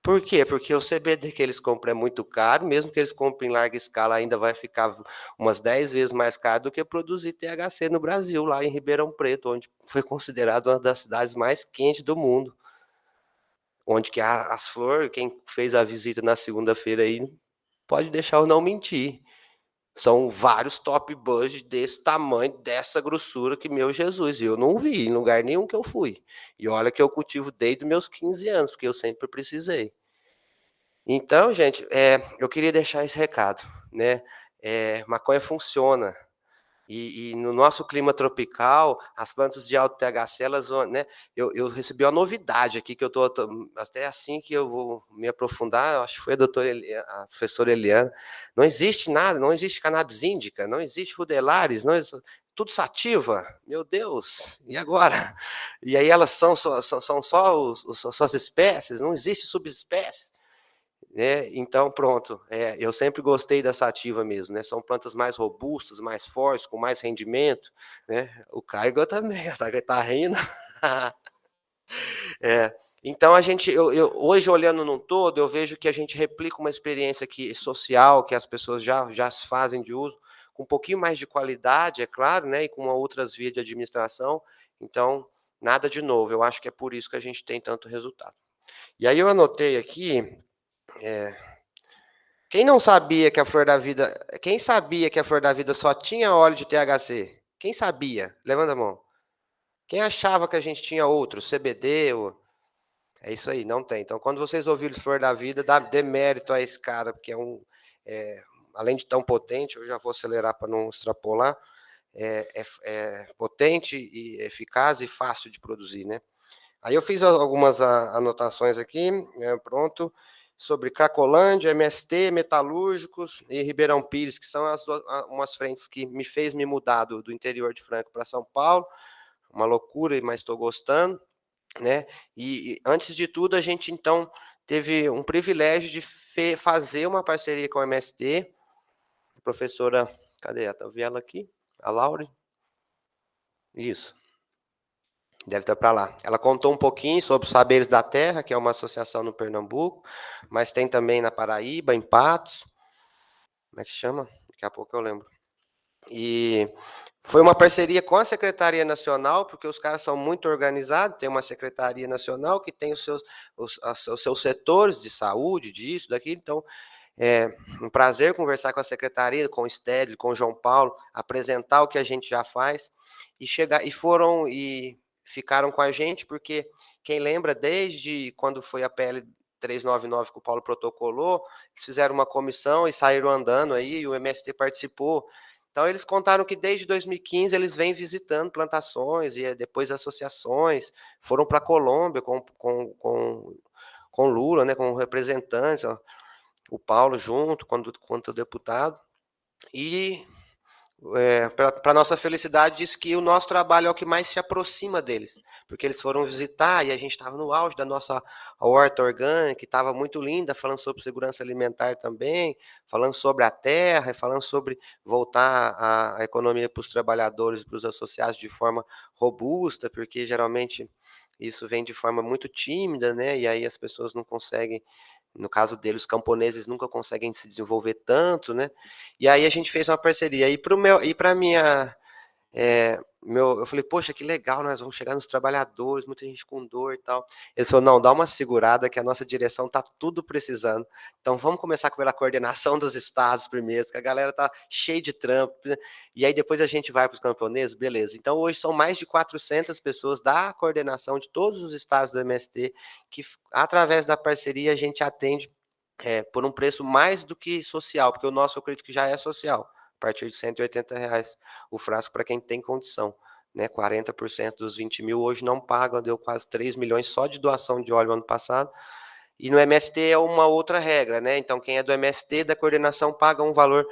Por quê? Porque o CBD que eles compram é muito caro, mesmo que eles comprem em larga escala, ainda vai ficar umas 10 vezes mais caro do que produzir THC no Brasil, lá em Ribeirão Preto, onde foi considerado uma das cidades mais quentes do mundo. Onde que as flores, quem fez a visita na segunda-feira aí, pode deixar eu não mentir. São vários top budget desse tamanho, dessa grossura que, meu Jesus, eu não vi em lugar nenhum que eu fui. E olha que eu cultivo desde os meus 15 anos, porque eu sempre precisei. Então, gente, eu queria deixar esse recado, né? Maconha funciona. E no nosso clima tropical, as plantas de alto THC, elas vão, né? Eu recebi uma novidade aqui, que eu tô até assim que eu vou me aprofundar, acho que foi a professora Eliana. Não existe nada, não existe cannabis índica, não existe rudelares, tudo sativa, meu Deus, e agora? E aí elas são só só as espécies, não existe subespécie. Né? Então, pronto, eu sempre gostei da sativa mesmo, né? São plantas mais robustas, mais fortes, com mais rendimento, né? O Caigo também, tá rindo. Então, hoje, olhando num todo, eu vejo que a gente replica uma experiência social, que as pessoas já se fazem de uso, com um pouquinho mais de qualidade, é claro, né? E com outras vias de administração. Então, nada de novo, eu acho que é por isso que a gente tem tanto resultado. E aí eu anotei aqui... Quem não sabia que a flor da vida... Quem sabia que a flor da vida só tinha óleo de THC? Quem sabia? Levanta a mão. Quem achava que a gente tinha outro? CBD? É isso aí, não tem. Então, quando vocês ouvirem flor da vida, dê mérito a esse cara, porque além de tão potente, eu já vou acelerar para não extrapolar, é potente e eficaz e fácil de produzir, né? Aí eu fiz algumas anotações aqui, pronto, sobre Cracolândia, MST, Metalúrgicos e Ribeirão Pires, que são umas frentes que me fez me mudar do interior de Franca para São Paulo, uma loucura, mas estou gostando, né? E antes de tudo, a gente então teve um privilégio de fazer uma parceria com a MST, a professora, cadê ela? Tá vendo ela aqui? A Laure? Isso. Deve estar para lá. Ela contou um pouquinho sobre os Saberes da Terra, que é uma associação no Pernambuco, mas tem também na Paraíba, em Patos. Como é que chama? Daqui a pouco eu lembro. E foi uma parceria com a Secretaria Nacional, porque os caras são muito organizados, tem uma Secretaria Nacional que tem os seus setores de saúde, disso, daquilo, então é um prazer conversar com a Secretaria, com o Stedley, com o João Paulo, apresentar o que a gente já faz, e ficaram com a gente, porque quem lembra, desde quando foi a PL 399 que o Paulo protocolou, eles fizeram uma comissão e saíram andando aí, e o MST participou. Então, eles contaram que desde 2015 eles vêm visitando plantações e depois associações, foram para a Colômbia com com Lula, né, com representantes, ó, o Paulo junto, quanto deputado, e para nossa felicidade, diz que o nosso trabalho é o que mais se aproxima deles, porque eles foram visitar e a gente estava no auge da nossa horta orgânica, que estava muito linda, falando sobre segurança alimentar também, falando sobre a terra, falando sobre voltar a economia para os trabalhadores, para os associados de forma robusta, porque geralmente isso vem de forma muito tímida, né? E aí as pessoas não conseguem, no caso deles, os camponeses nunca conseguem se desenvolver tanto, né? E aí a gente fez uma parceria. E para minha eu falei, poxa, que legal, nós vamos chegar nos trabalhadores, muita gente com dor e tal. Ele falou, não, dá uma segurada que a nossa direção tá tudo precisando. Então vamos começar pela coordenação dos estados primeiro, que a galera tá cheia de trampo, né? E aí depois a gente vai para os camponeses, beleza. Então hoje são mais de 400 pessoas da coordenação de todos os estados do MST, que através da parceria a gente atende por um preço mais do que social, porque o nosso eu acredito que já é social, a partir de R$ 180 o frasco para quem tem condição, né? 40% dos 20 mil hoje não pagam, deu quase 3 milhões só de doação de óleo ano passado. E no MST é uma outra regra, né? Então, quem é do MST, da coordenação, paga um valor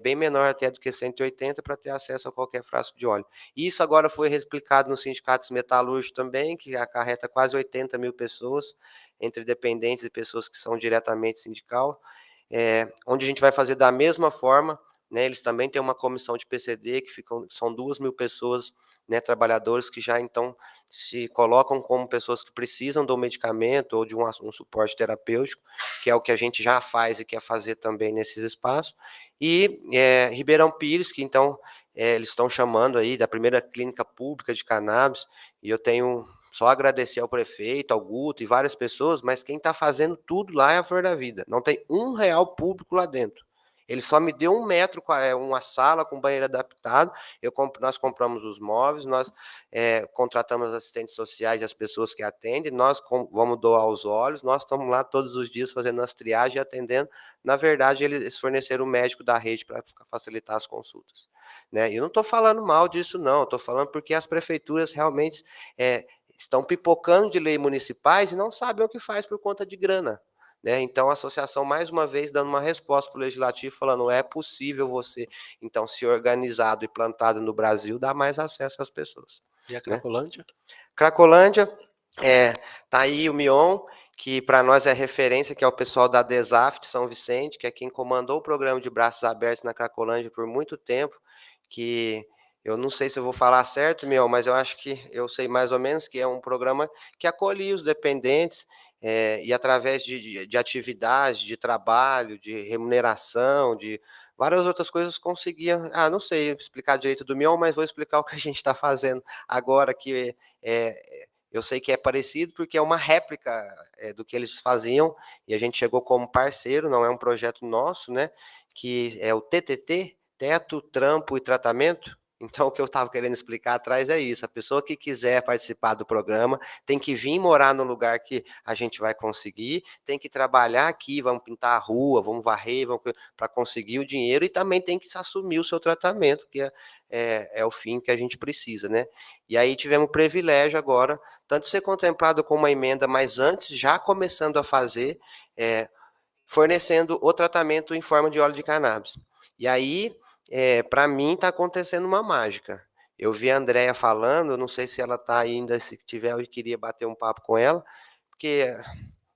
bem menor até do que 180 para ter acesso a qualquer frasco de óleo. Isso agora foi replicado nos sindicatos metalúrgicos também, que acarreta quase 80 mil pessoas, entre dependentes e pessoas que são diretamente sindical, onde a gente vai fazer da mesma forma, né? Eles também têm uma comissão de PCD, são 2 mil pessoas, né, trabalhadores que já então se colocam como pessoas que precisam do medicamento ou de um suporte terapêutico, que é o que a gente já faz e quer fazer também nesses espaços. E Ribeirão Pires, que então eles estão chamando aí da primeira clínica pública de cannabis, e eu tenho só agradecer ao prefeito, ao Guto e várias pessoas, mas quem está fazendo tudo lá é a Flor da Vida. Não tem R$ 1 público lá dentro. Ele só me deu 1 metro, uma sala com banheiro adaptado. Nós compramos os móveis, nós contratamos assistentes sociais e as pessoas que atendem, nós vamos doar os óleos, nós estamos lá todos os dias fazendo as triagens e atendendo. Na verdade, eles forneceram o médico da rede para facilitar as consultas, né? E eu não estou falando mal disso, não. Estou falando porque as prefeituras realmente estão pipocando de leis municipais e não sabem o que faz por conta de grana. Né? Então, a associação, mais uma vez, dando uma resposta para o legislativo, falando, é possível você, então, se organizado e plantado no Brasil, dar mais acesso às pessoas. E a Cracolândia? Né? Cracolândia, tá aí o Mion, que para nós é referência, que é o pessoal da Desaf de São Vicente, que é quem comandou o programa de braços abertos na Cracolândia por muito tempo, que eu não sei se eu vou falar certo, Mion, mas eu acho que eu sei mais ou menos que é um programa que acolhia os dependentes e através de atividades, de trabalho, de remuneração, de várias outras coisas conseguia, não sei explicar direito do Mion, mas vou explicar o que a gente está fazendo agora, que eu sei que é parecido porque é uma réplica do que eles faziam, e a gente chegou como parceiro, não é um projeto nosso, né, que é o TTT, Teto, Trampo e Tratamento. Então, o que eu estava querendo explicar atrás é isso, a pessoa que quiser participar do programa tem que vir morar no lugar que a gente vai conseguir, tem que trabalhar aqui, vamos pintar a rua, vamos varrer, para conseguir o dinheiro, e também tem que assumir o seu tratamento, que é o fim que a gente precisa, né? E aí tivemos o privilégio agora, tanto de ser contemplado com uma emenda, mas antes, já começando a fazer, fornecendo o tratamento em forma de óleo de cannabis. E aí, para mim, está acontecendo uma mágica. Eu vi a Andréia falando, não sei se ela está ainda, se tiver, eu queria bater um papo com ela, porque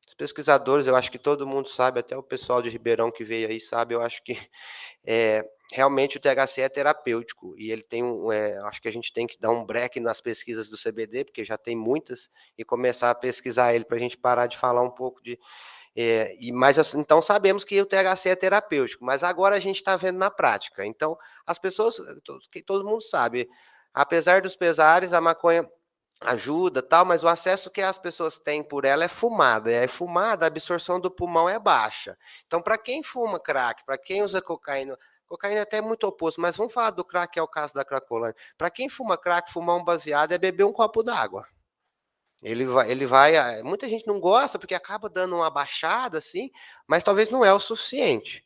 os pesquisadores, eu acho que todo mundo sabe, até o pessoal de Ribeirão que veio aí sabe, eu acho que realmente o THC é terapêutico, e ele tem acho que a gente tem que dar um break nas pesquisas do CBD, porque já tem muitas, e começar a pesquisar ele para a gente parar de falar um pouco de... mas então sabemos que o THC é terapêutico, mas agora a gente está vendo na prática. Então, as pessoas, todo mundo sabe, apesar dos pesares, a maconha ajuda, tal, mas o acesso que as pessoas têm por ela é fumada. E fumada, a absorção do pulmão é baixa. Então, para quem fuma crack, para quem usa cocaína é até muito oposto, mas vamos falar do crack, que é o caso da Cracolândia. Para quem fuma crack, fumar um baseado é beber um copo d'água. Ele vai, muita gente não gosta porque acaba dando uma baixada assim, mas talvez não é o suficiente.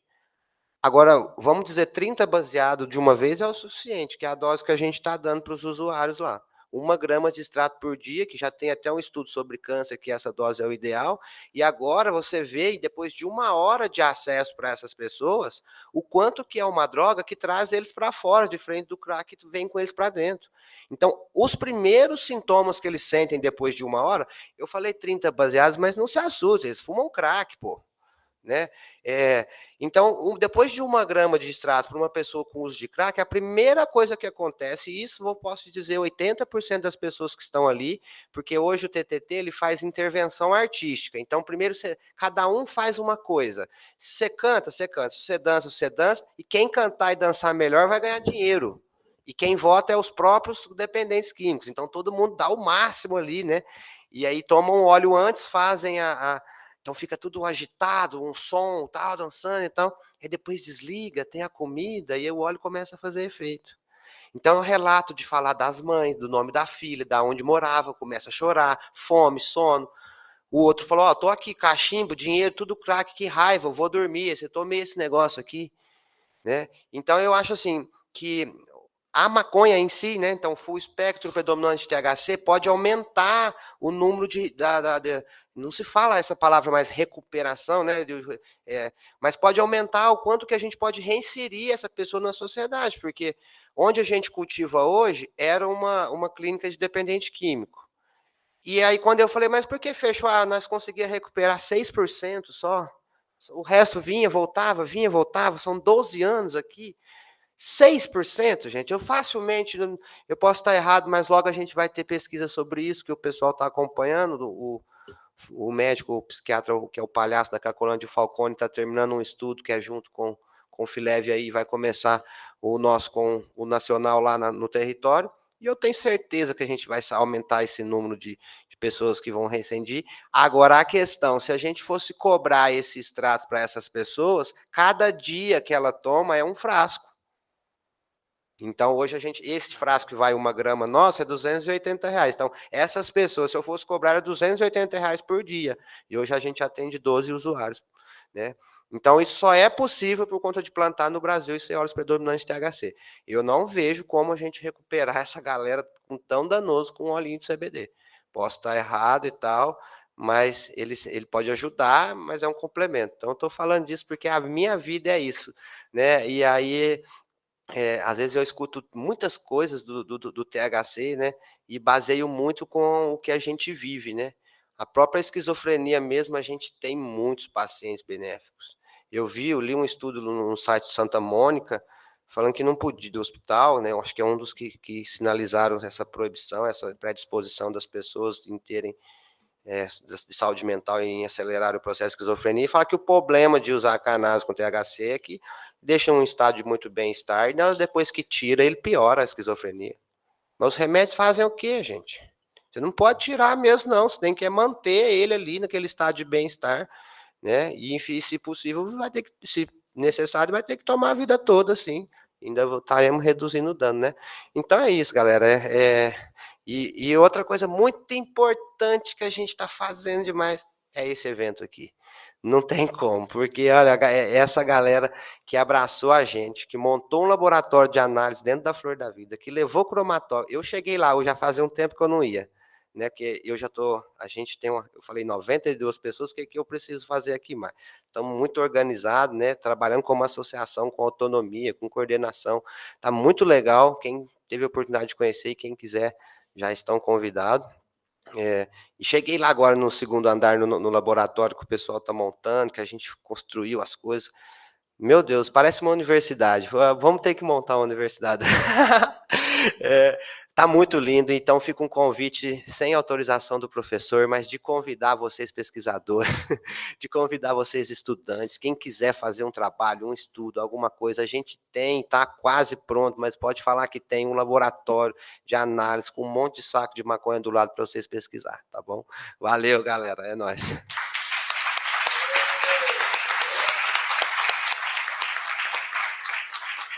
Agora, vamos dizer, 30 baseado de uma vez é o suficiente, que é a dose que a gente está dando para os usuários lá. 1 grama de extrato por dia, que já tem até um estudo sobre câncer, que essa dose é o ideal, e agora você vê, depois de 1 hora de acesso para essas pessoas, o quanto que é uma droga que traz eles para fora, de frente do crack, que vem com eles para dentro. Então, os primeiros sintomas que eles sentem depois de 1 hora, eu falei 30 baseados, mas não se assustem, eles fumam crack, pô. Né? Então, depois de 1 grama de extrato para uma pessoa com uso de crack, a primeira coisa que acontece, e isso eu posso dizer 80% das pessoas que estão ali, porque hoje o TTT ele faz intervenção artística. Então, primeiro, cada um faz uma coisa. Se você canta, você canta. Se você dança, e quem cantar e dançar melhor vai ganhar dinheiro. E quem vota é os próprios dependentes químicos. Então, todo mundo dá o máximo ali, né? E aí tomam óleo antes, fazem então fica tudo agitado, um som, tal, dançando e tal. Aí depois desliga, tem a comida e o óleo começa a fazer efeito. Então, o relato de falar das mães, do nome da filha, da onde morava, começa a chorar, fome, sono. O outro falou, tô aqui, cachimbo, dinheiro, tudo crack, que raiva, eu vou dormir, você tomei esse negócio aqui, né? Então, eu acho assim, que a maconha em si, né, então full espectro predominante de THC, pode aumentar o número não se fala essa palavra mais recuperação, né, mas pode aumentar o quanto que a gente pode reinserir essa pessoa na sociedade, porque onde a gente cultiva hoje era uma clínica de dependente químico. E aí quando eu falei, mas por que fechou? Nós conseguíamos recuperar 6% só, o resto vinha, voltava, são 12 anos aqui. 6%, gente, eu facilmente, eu posso estar errado, mas logo a gente vai ter pesquisa sobre isso, que o pessoal está acompanhando, o médico, o psiquiatra, que é o palhaço da Cracolândia, o Falcone, está terminando um estudo que é junto com o Filev aí, vai começar o nosso com o nacional lá no território, e eu tenho certeza que a gente vai aumentar esse número de pessoas que vão rescindir. Agora, a questão, se a gente fosse cobrar esse extrato para essas pessoas, cada dia que ela toma é um frasco. Então, hoje esse frasco que vai 1 grama nosso é R$280. Então, essas pessoas, se eu fosse cobrar, era R$280 por dia. E hoje a gente atende 12 usuários, né? Então, isso só é possível por conta de plantar no Brasil e ser óleos predominantes de THC. Eu não vejo como a gente recuperar essa galera tão danoso com um olhinho de CBD. Posso estar errado e tal, mas ele pode ajudar, mas é um complemento. Então, eu estou falando disso porque a minha vida é isso, né? E aí, às vezes eu escuto muitas coisas do THC, né? E baseio muito com o que a gente vive, né? A própria esquizofrenia mesmo, a gente tem muitos pacientes benéficos. Eu li um estudo no site de Santa Mônica, falando que não podia, do hospital, né? Eu acho que é um dos que sinalizaram essa proibição, essa predisposição das pessoas em terem de saúde mental e em acelerar o processo de esquizofrenia, e fala que o problema de usar cannabis com THC é que deixa um estado de muito bem-estar, e depois que tira, ele piora a esquizofrenia. Mas os remédios fazem o quê, gente? Você não pode tirar mesmo, não. Você tem que manter ele ali naquele estado de bem-estar, né? E, se possível, vai ter que, se necessário, vai ter que tomar a vida toda, assim. Ainda estaremos reduzindo o dano, né? Então é isso, galera. E outra coisa muito importante que a gente está fazendo demais é esse evento aqui. Não tem como, porque olha, essa galera que abraçou a gente, que montou um laboratório de análise dentro da Flor da Vida, que levou cromatório. Eu cheguei lá, eu já fazia um tempo que eu não ia, né? Porque a gente tem eu falei 92 pessoas, o que eu preciso fazer aqui mais? Estamos muito organizados, né? Trabalhando como associação, com autonomia, com coordenação. Tá muito legal. Quem teve a oportunidade de conhecer e quem quiser, já estão convidados. E cheguei lá agora no segundo andar, no laboratório que o pessoal está montando, que a gente construiu as coisas. Meu Deus, parece uma universidade. Vamos ter que montar uma universidade. Tá muito lindo, então fica um convite sem autorização do professor, mas de convidar vocês pesquisadores, de convidar vocês estudantes, quem quiser fazer um trabalho, um estudo, alguma coisa, a gente tá quase pronto, mas pode falar que tem um laboratório de análise com um monte de saco de maconha do lado para vocês pesquisar, tá bom? Valeu, galera, é nóis.